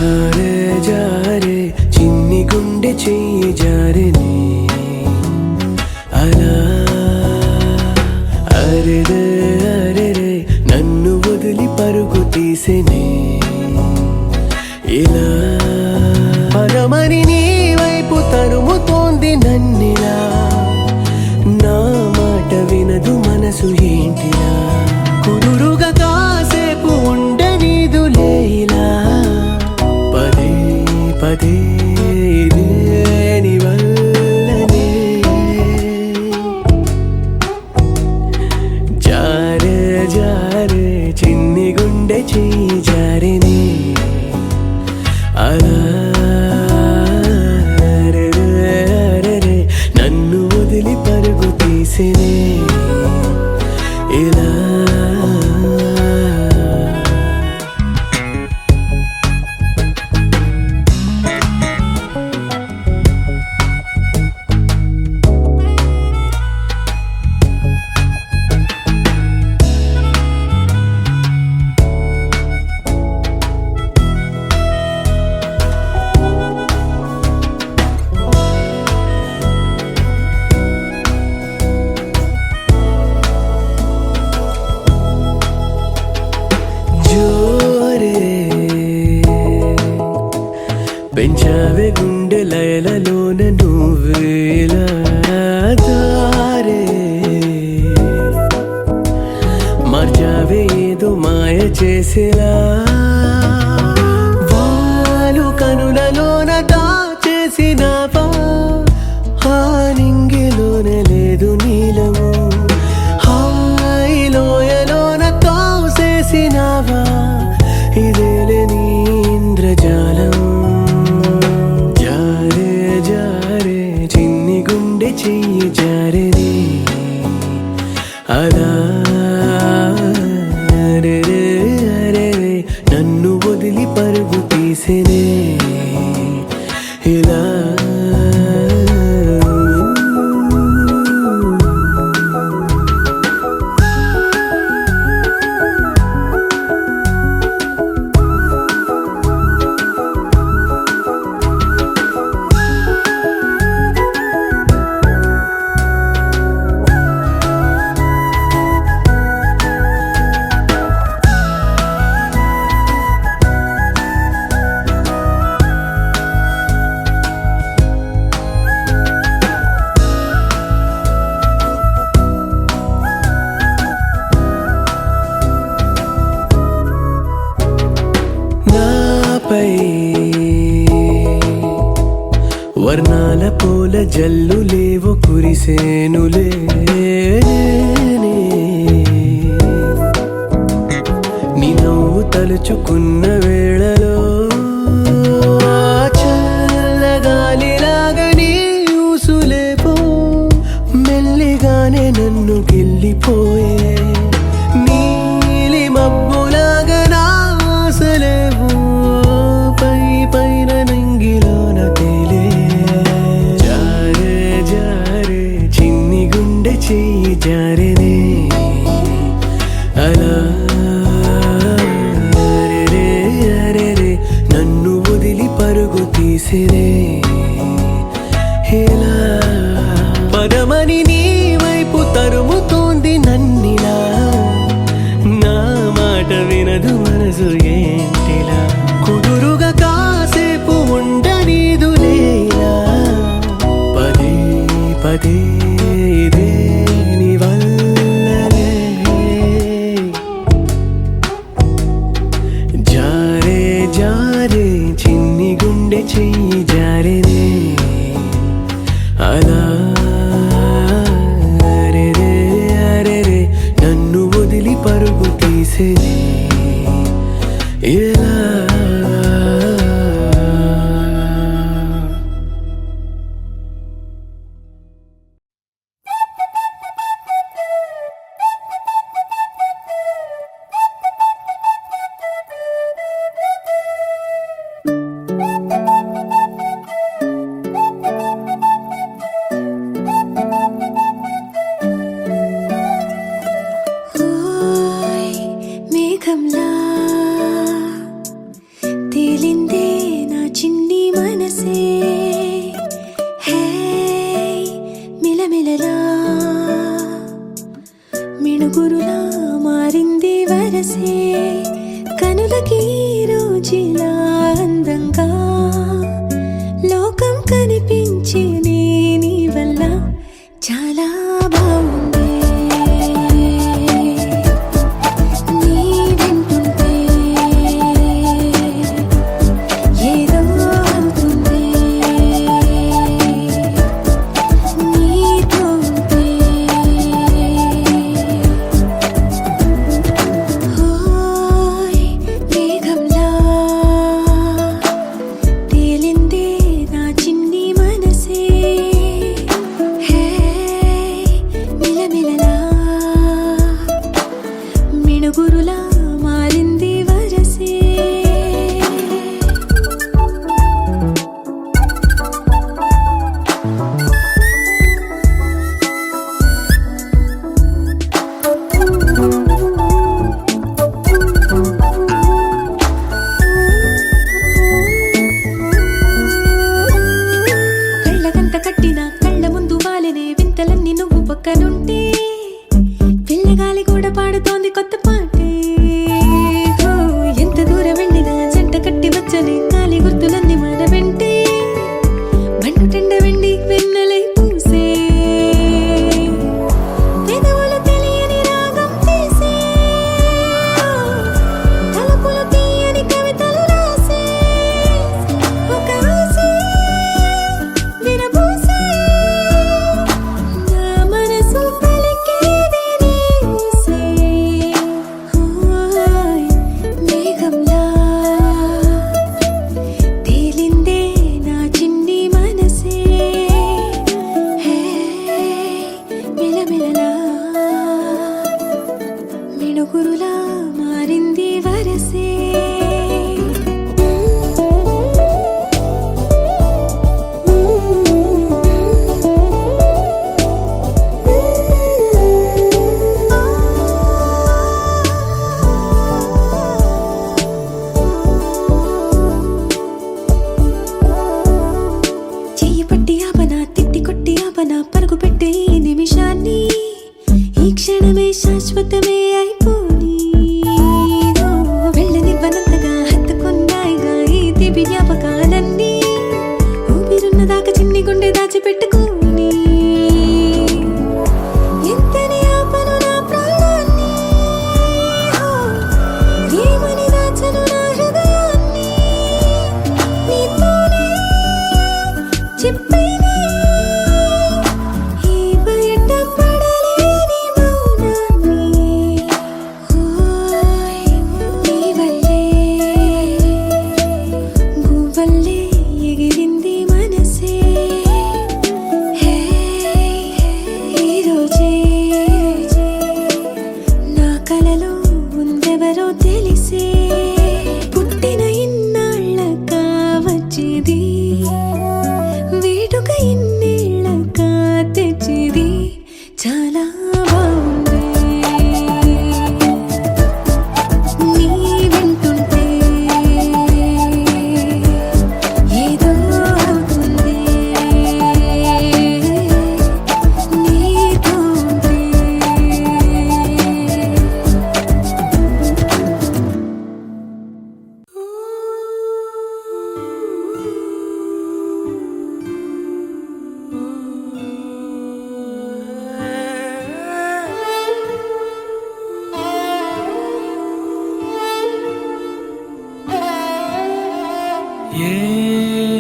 జారే జారే చిన్ని గుండె చెయ్యి జారెనే అలా అరెరే అరెరే నన్ను వదిలి పరుగు తీసెనే ఇలా పరమని నీ వైపు తరుముతోంది నన్నిలా నా మాట వినదు మనసు ఏంటిలా కుదురుగా కాసేపు ఉండనీదులే ఇలా పదే పదే నీ వల్లనే జారే జారే చిన్ని గుండె చెయ్యి జారెనే అలా అరెరే నన్ను వదిలి పరుగు తీసెనే ఇలా పెంచావే గుండె లయలలోన నువ్వేలా దారే మార్చావే ఏదో మాయ చేసేలా వాలు కనులలోన దాచేసినావా ఆ నింగిలోన లేదు నీలము హాయిలోయలోన తోసేసినావా ఇదేలే నీ ఇంద్రజాలం చెయ్యి జారెనే అలా అరెరే అరెరే నన్ను వదిలి పరుగు తీసెనే ఇలా వర్ణాల పూల జల్లు లేవో కురిసేనులే నీ నవ్వు తలుచుకున్న వేళలో చల్లగాలిలాగా నీ ఊసులేపో మెల్లిగానే నన్ను గిల్లిపోయే నీలి మబ్బులాగా నా ఆశలేవు పై పైన నంగిలోన తేలే జారే జారే చిన్ని గుండె చెయ్యి జారెనే అలా అరెరే అరెరే నన్ను వదిలి పరుగు తీసెనే ఇలా పదమని నీ వైపు తరుముతోంది నన్నిలా నా మాట వినదు మనసు ఏంటిలా కుదురుగా కాసేపు ఉండనీదులేలా పదే పదే నీ వల్లనే జారే జారే చిన్ని గుండె చెయ్యి జారెనే అలా అరెరే అరెరే నన్ను వదిలి పరుగు తీసెనే ఇలా దూరంగా లోకం కనిపించే నీ వల్ల చాలా బాగుంది. నీ వింటుంటే ఏదో అవుతుంది. నీతో ఉంటే హోయ్ మేఘంలా తేలిందే నా చిన్ని మనసే. హే మిలమిలలా మిణుగురులా మారింది వరసే. కళ్ళగంత కట్టిన కళ్ళ ముందు వాలినే వింతలన్నీ నువ్వు పక్కనుంటే పిల్లగాలి కూడా పాడుతోంది కొత్త పాటే. ఓ, ఎంత దూరం వెళ్ళినా జంట కట్టి వచ్చని గాలి గుర్తులన్నీ మన వెంటే మండుటెండ వెండి వెన్నెలై పూసే. పెదవులు తెలియని రాగం తీసే, తలుపులు తీయని కవితలు రాసే. ఒక ఆసే విరబూసే, నా మనసు పలికేది నీ ఊసే. హోయ్ మేఘంలా తేలిందే నా చిన్ని మనసే. హే మిలమిలలా మిణుగురులా మారింది వరసే. చెయ్యి పట్టి ఆపనా, తిట్టి కొట్టి ఆపనా, పరుగు పెట్టే ఈ నిమిషాన్ని. ఈ క్షణమే శాశ్వతమే అయిపోని. ఓ, వెళ్ళనివ్వనంతగా హత్తుకున్నాయిగా ఈ దివి జ్ఞాపకాలన్నీ. ఊపిరున్నదాకా చిన్ని గుండె దాచిపెట్టుకోని. ఎంతని ఆపను నా ప్రాణాన్ని. ఓ, ఏమని దాచను నా హృదయాన్ని. నీతోనే చెప్పేనే ఈ బయట పడలేని మౌనాన్ని. హోయ్ నీ వల్లే గువ్వల్లే ఎగిరింది మనసే. హే ఈ రోజే నా కలలో ఉందెవరో తెలిసే. పుట్టిన ఇన్నాళ్ళకా వచ్చేది, వేడుక ఇన్నేళ్ళకా తెచ్చేది చాలా బాగుంది. నీ వింటుంటే ఏదో అవుతుంది. నీతో ఉంటే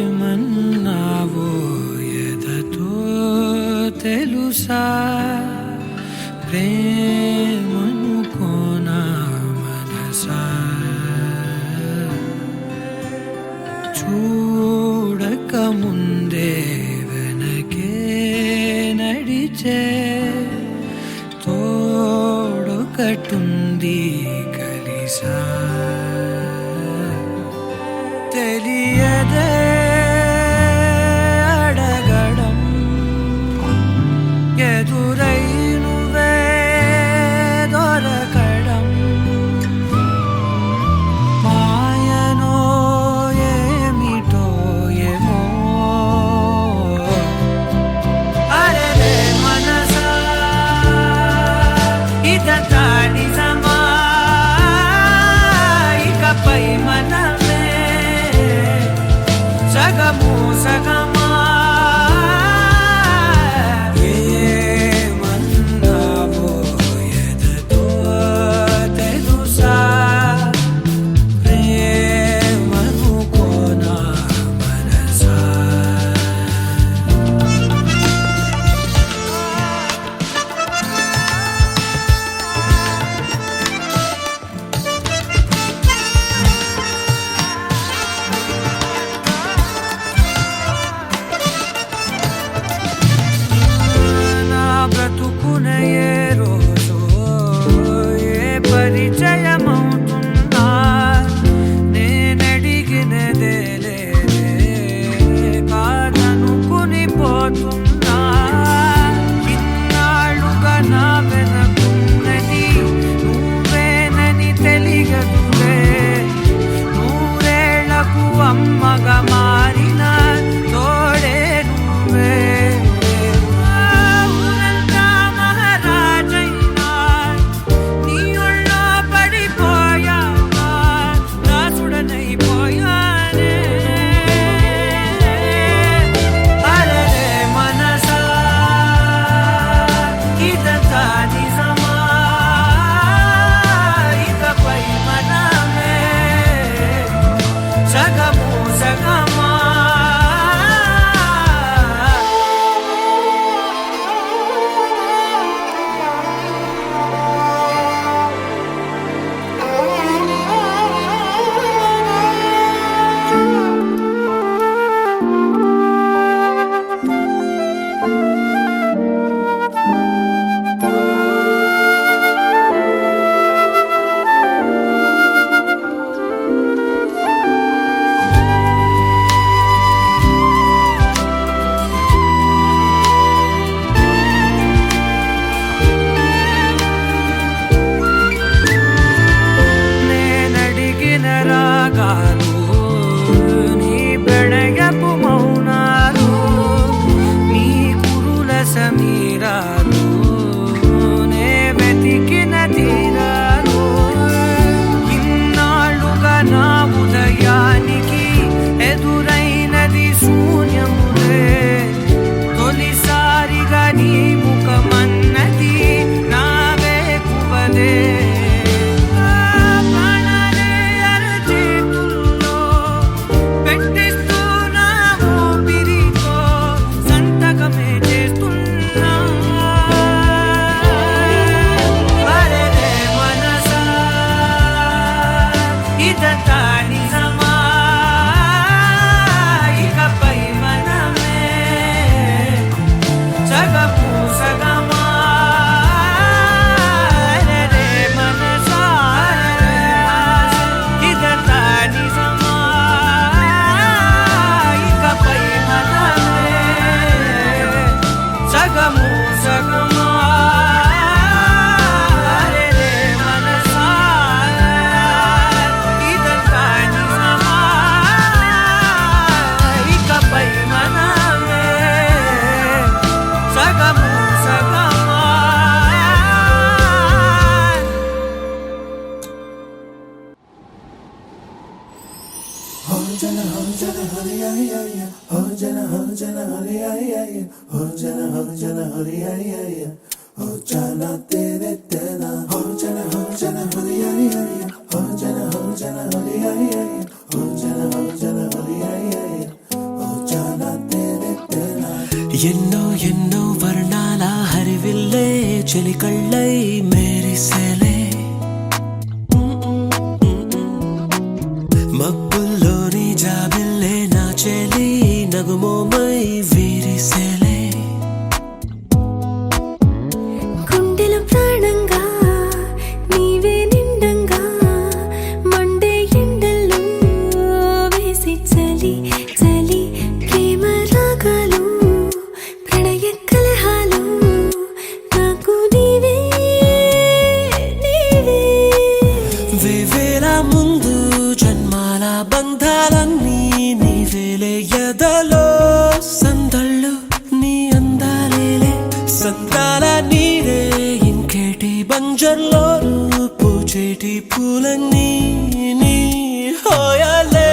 ఏమన్నావో ఎదతో తెలుసా, ప్రేమనుకోనా మనసా. చూడక ముందే వెనకే నడిచే తోడొకటుంది కలిసా. తెలియదే అడగడం, ఎదురై నువ్వే దొరకడం. మాయనో ఏమిటో ఏమో. అరెరే మనసా ఇదంతా నిజమా, ఇకపై మనమే అమ్మగా మారిన తోడే నువ్వే ఊరంతా మహారాజైనా నీ ఒళ్ళో పడిపోయాక దాసుడనైపోయానే అరెరే మనసా ఇదంతా నిజమా ఇకపై మనమే సగము సగమా నేనడిగిన రాగాలు నీ ప్రణయపు మౌనాలు నీ కురుల సమీరాలు నే వెతికిన తీరాలు ఇన్నాళ్ళుగా నా ఉదయానికి ఎదురైనది శూన్యములే తొలిసారిగా నీ ముఖమన్నది నా వేకువలే ప్రాణాలే అరచేతుల్లో పెట్టిస్తూ నా ఊపిరితో సంతకమే చేస్తున్నా అరెరే మనసా ఇదంతా నిజమా ఇకపై మనమే సగము సగమా అరెరే మనసా ఇదంతా నిజమా ఇకపై మనమే సగము సగమా అరెరే మనసా ఇదంతా నిజమా ఇకపై మనమే సగము సగమా ఎన్నో ఎన్నో వర్ణాల హరివిల్లే చెలికళ్ళై మేరిసేలే మబ్బుల్లోని జాబిల్లే నా చెలి నగుమోమై వీరిసేలే గుండెలో ప్రాణంగా నీవే నిండంగా మండే ఎండల్లో వేసి చలి చలి ప్రేమ రాగాలు ప్రణయ కలహాలు నాకు నీవే నీవే వేవేల ముందు జన్మాల బంధాలన్నీ నీవేలే ఎదలో సందళ్ళు నీ అందాలేలే సంతాల నీరే ఇంకేటి బంజర్లో పూచేటి పూలన్నీ నీ హోయాలే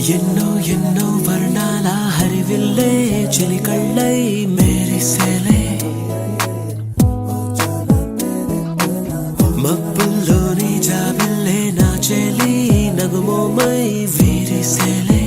ఎన్నో ఎన్నో వర్ణాల హరివిల్లే చెలికళ్ళై మేరిసేలే మబ్బుల్లోని జాబిల్లే నా చెలి నగుమోమై వీరిసేలే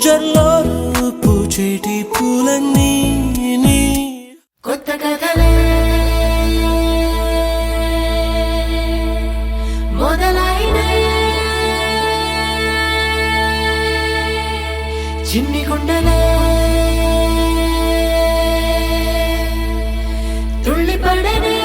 పింజర్లో పూచేటి పూలన్నీ నీ కొత్త కథలే మొదలైనయే చిన్ని గుండెలే తుళ్ళిపడనే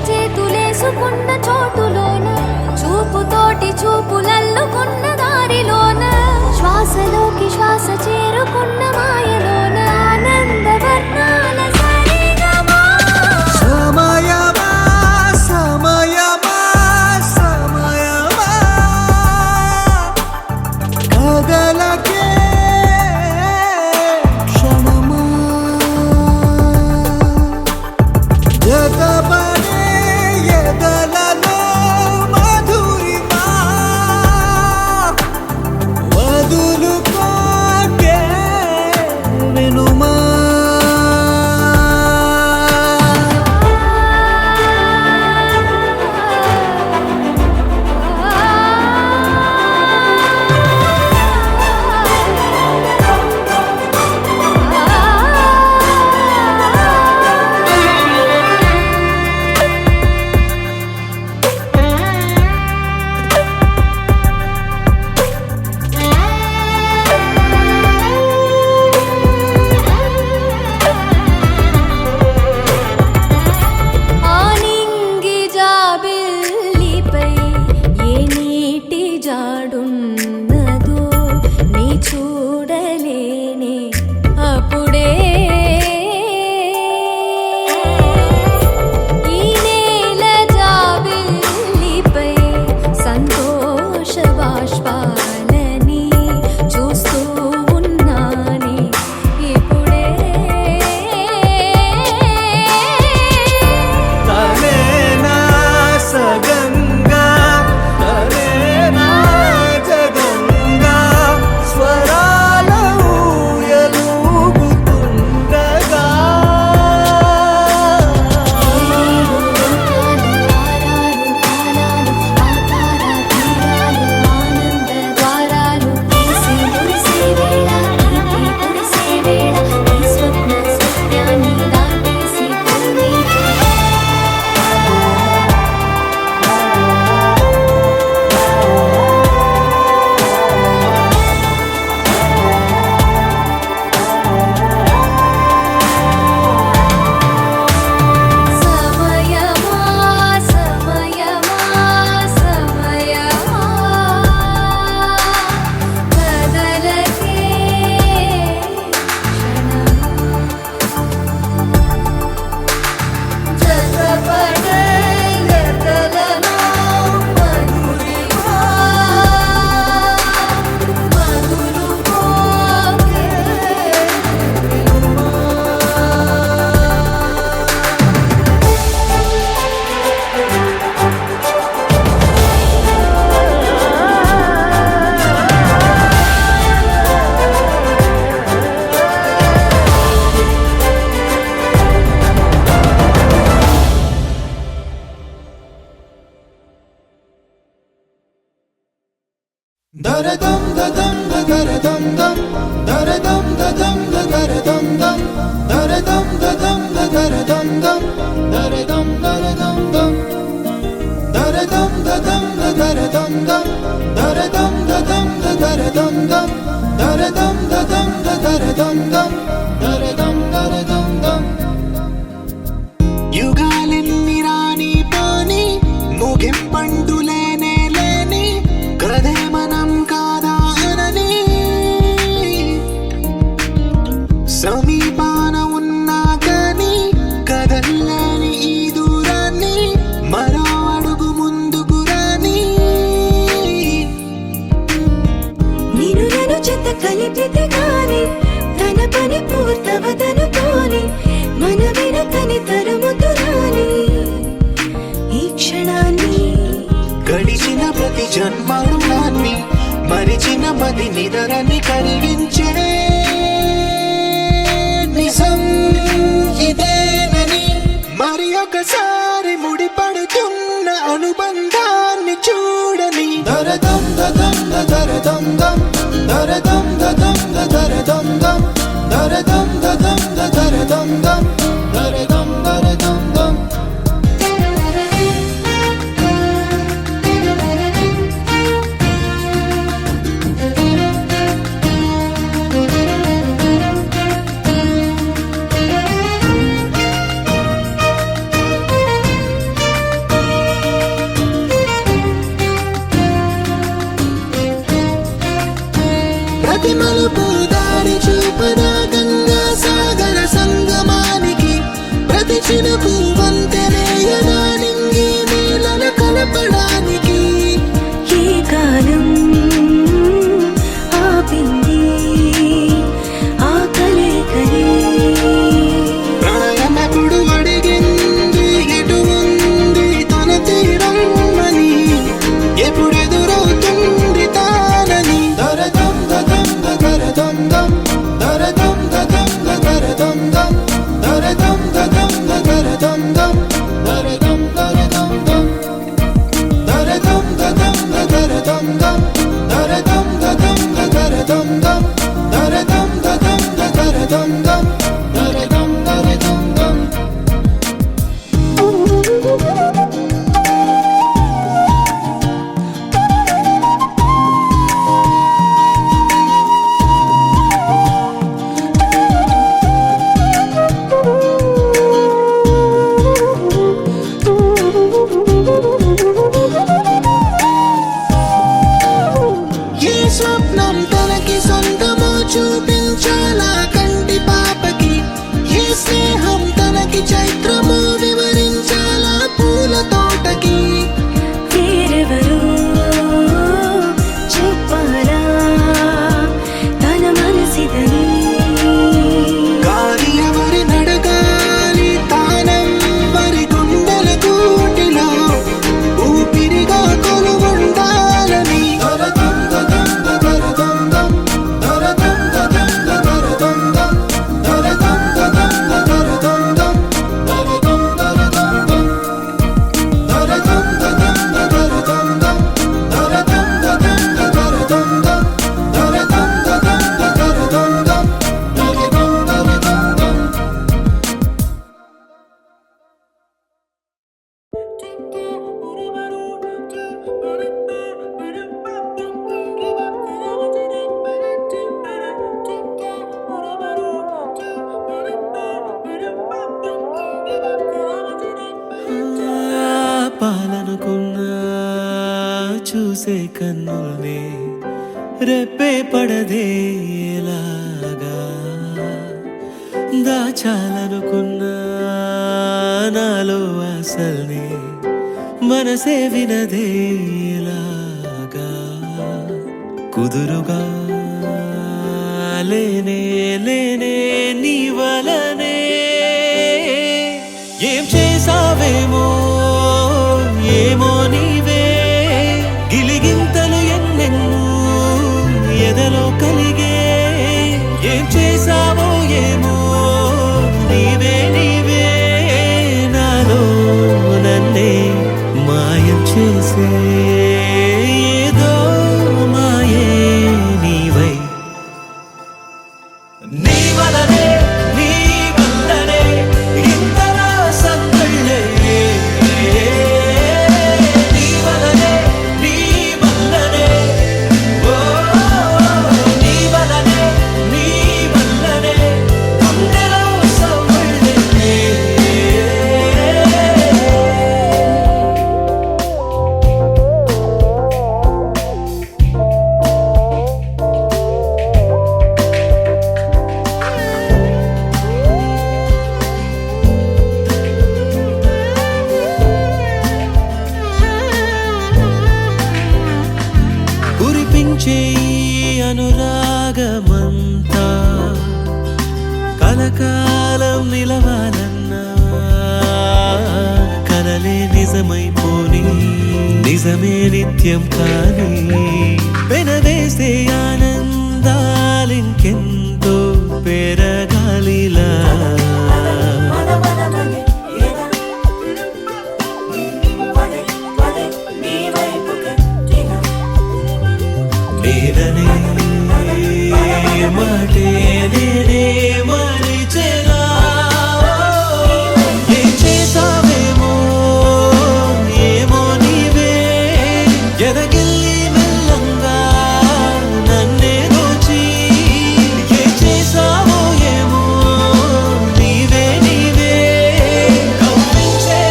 చేతులేసుకున్న చోటులోన చూపుతోటి చూపులల్లుకున్న దారిలోన శ్వాసలోకి శ్వాస చేరుకున్న మాయలోన ఆనంద వర్ణాల సరిగమా సమయమా సమయమా సమయమా కదలకే క్షణమా జతపడే ఎదలలో మధురిమా వదులుకోకే వినుమా దరదం దదం దరదం దం దరదం దదం దరదం దం దరదం దదం దరదం దం దరదం దరదం దం దరదం దదం దరదం దం దరదం దదం దరదం దం దరదం దదం దరదం దం దరదం దరదం దం యుగాలెన్ని రాని పాని ముగింపండు లేనే లేని కదే మనం కాదా అనని సమీపాన ఉన్నా కానీ కదల్లేని ఈ దూరాన్ని మరో అడుగు ముందుకు రాని నేను నన్ను చెత్త కలిపితే గాని తన పని పూర్తవదనుకోని మన వెనకని తరుముతురాని ఈ క్షణాన్ని గడిచిన ప్రతి జన్మరుణాన్ని మరిచిన మది నిదరని కలిగించే నిజం ఇదేనని మరి ఒకసారి ముడిపడుతున్న అనుబంధాన్ని చూడని దరదం దదం దరదం దం దరదం దదం దరదం దం దరదం దదం దరదం దం దరదం దరదం దం ప్రతి మలుపు దారి చూపదా గంగా సాగర సంగమానికి ప్రతి చినుకు వంతెనేయదా నింగి నీళ్ళను కలపడానికి ఈ కాలం ఆపింది ఆ కలయికని ప్రణయమెప్పుడు అడిగింది ఎటు ఉంది తన తీరం అని ఎప్పుడెదురవుతుంది తానని దరదం దదం దరదం దం దరదం దదం దరదం దం దరదం దదం దరదం దం దరదం దరదం దం దరదం దదం దరదం దం దరదం దదం దరదం దం దరదం దదం దరదం దం దరదం దరదం దం ఏ స్వప్నం తనకి సొంతమో చూపించాలా కంటి పాపకి ఏ స్నేహం తనకి చైత్రమో వివరించాలా పూల తోటకి వేరెవరో చెప్పారా తన మనసిదని గాలి ఎవరి నడగాలి తానం వరి గుండెల కూటిలో ఊపిరిగా కొలువుండాలని దరదం దదం దరదం దం దరదం దదం దరదం దం దరదం దదం దరదం దం దరదం దరదం దం దరదం దదం దరదం దం దరదం దదం దరదం దం దరదం దదం దరదం దం దరదం దరదం దం పాలనుకున్నా చూసే కన్నుల్ని రెప్పే పడదేలాగా దాచాలనుకున్నా నాలో అసల్ని మనసే వినదేలాగా కుదురుగా లేనే లేనే నీ వలనే ఏం చేసావేమో ఏమో నీవే గిలిగింతలు ఎన్నెన్నో ఎదలో కలిగే ఏం చేసావో ఏమో నీవే నీవే నాలో నన్నే మాయం చేసే ఏదో మాయ పంచే ఈ అనురాగమంతా కలకాలం నిలవాలన్నా కలలే నిజమైపోని నిజమే నిత్యం కానీ వెనవేసే ఆనందాలింకెంతో పెరగాలిలా నేననే మాటే నేనే మరిచెలా ఏం చేసావేమో ఏమో నీవే ఎదగిల్లి మెల్లంగా నన్నే దోచి ఏం చేసావో ఏమో నీవే నీవే కవ్వించే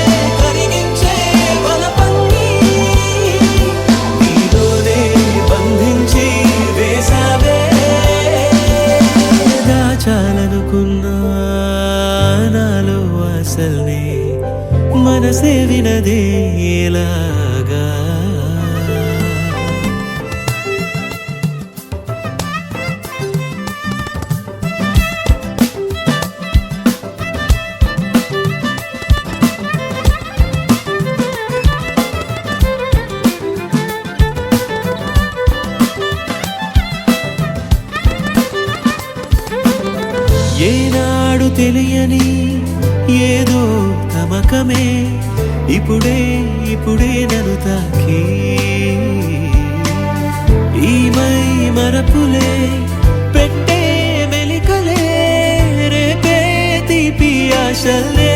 కరిగించే బలపంగి నీలోనే బంధించి వేసావే దాచాలనుకున్నా నాలో అసల్నే మనసే వినదే ఎలాగా ఏనాడు తెలియని ఏదో తమకమే ఇప్పుడే ఇప్పుడే నన్ను తాకి ఈ మై మరపులే పెట్టే మెలికలే రేపే తీపి ఆశలే